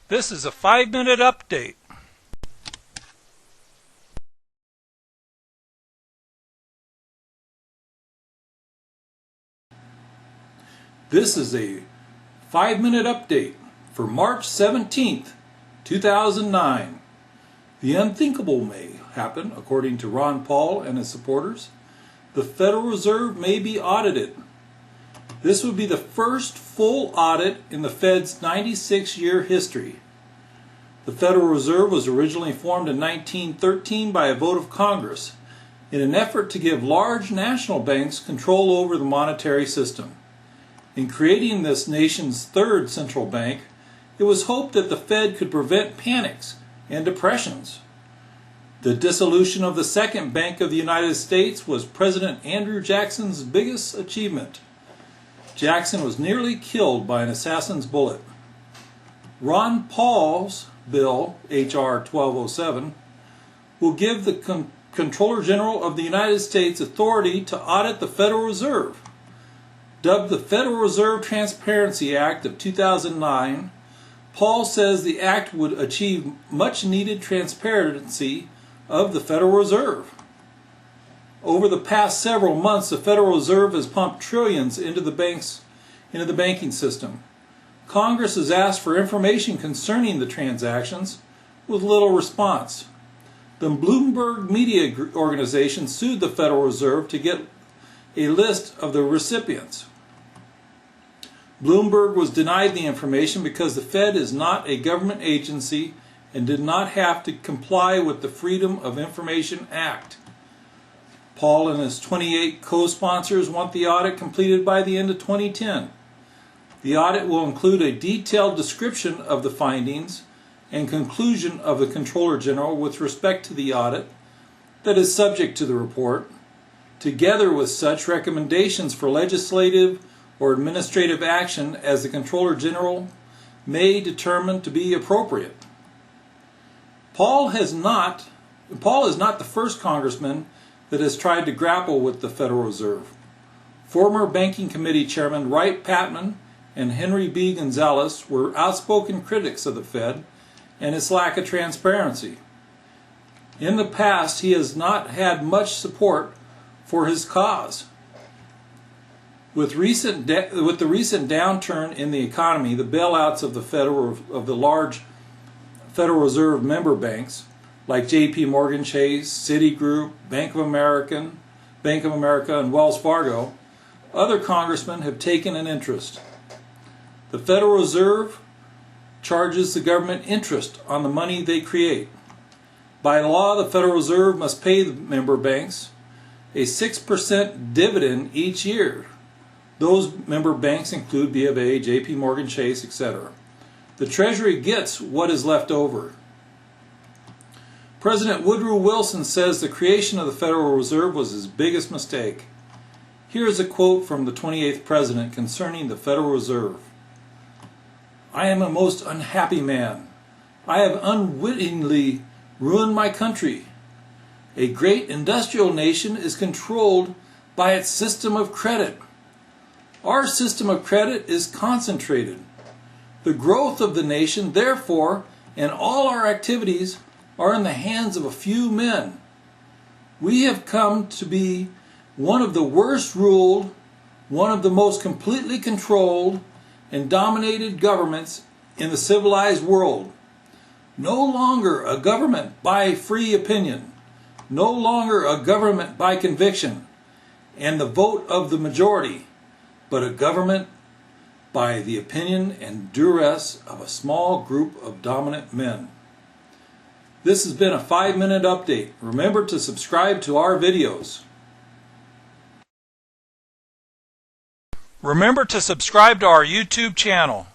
This is a 5-minute update. This is a 5-minute update for March 17th, 2009. The unthinkable may happen, according to Ron Paul and his supporters. The Federal Reserve may be audited. This would be the first full audit in the Fed's 96-year history. The Federal Reserve was originally formed in 1913 by a vote of Congress in an effort to give large national banks control over the monetary system. In creating this nation's third central bank, it was hoped that the Fed could prevent panics and depressions. The dissolution of the Second Bank of the United States was President Andrew Jackson's biggest achievement. Jackson was nearly killed by an assassin's bullet. Ron Paul's bill, H.R. 1207, will give the Comptroller General of the United States authority to audit the Federal Reserve. Dubbed the Federal Reserve Transparency Act of 2009, Paul says the act would achieve much-needed transparency of the Federal Reserve. Over the past several months, the Federal Reserve has pumped trillions into the banking system. Congress has asked for information concerning the transactions, with little response. The Bloomberg media organization sued the Federal Reserve to get a list of the recipients. Bloomberg was denied the information because the Fed is not a government agency and did not have to comply with the Freedom of Information Act. Paul and his 28 co-sponsors want the audit completed by the end of 2010. The audit will include a detailed description of the findings and conclusion of the Comptroller General with respect to the audit that is subject to the report, together with such recommendations for legislative or administrative action as the Comptroller General may determine to be appropriate. Paul is not the first congressman that has tried to grapple with the Federal Reserve. Former Banking Committee Chairman Wright Patman and Henry B. Gonzalez were outspoken critics of the Fed and its lack of transparency. In the past, he has not had much support for his cause. With the recent downturn in the economy, the bailouts of the large Federal Reserve member banks like J.P. Morgan Chase, Citigroup, Bank of America, and Wells Fargo, other congressmen have taken an interest. The Federal Reserve charges the government interest on the money they create. By law, the Federal Reserve must pay the member banks a 6% dividend each year. Those member banks include B of A, J.P. Morgan Chase, etc. The Treasury gets what is left over. President Woodrow Wilson says the creation of the Federal Reserve was his biggest mistake. Here is a quote from the 28th President concerning the Federal Reserve. "I am a most unhappy man. I have unwittingly ruined my country. A great industrial nation is controlled by its system of credit. Our system of credit is concentrated. The growth of the nation, therefore, and all our activities are in the hands of a few men. We have come to be one of the worst ruled, one of the most completely controlled and dominated governments in the civilized world. No longer a government by free opinion, no longer a government by conviction and the vote of the majority, but a government by the opinion and duress of a small group of dominant men." This has been a 5-minute update. Remember to subscribe to our videos. Remember to subscribe to our YouTube channel.